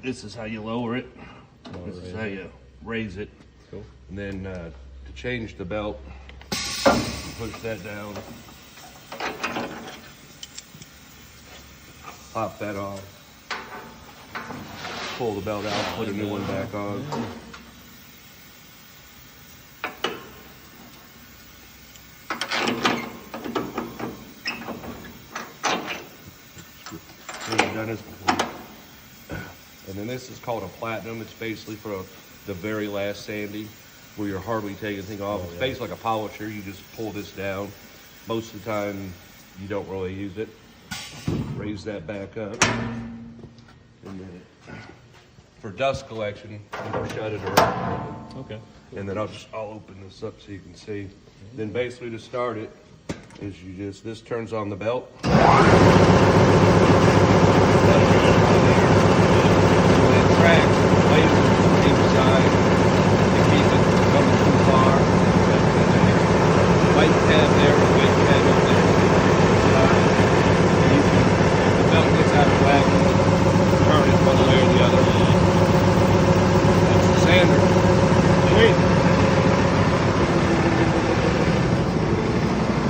this is how you lower it. This is how you raise it. Cool. And then to change the belt, you push that down. Pop that off. Pull the belt out, put a new one back on. We've done this before. And then this is called a platinum. It's basically for the very last sanding where you're hardly taking anything off. It's basically like a polisher. You just pull this down. Most of the time, you don't really use it. Raise that back up. And then for dust collection, you shut it around. Okay. And then I'll open this up so you can see. Then basically to start it is this turns on the belt.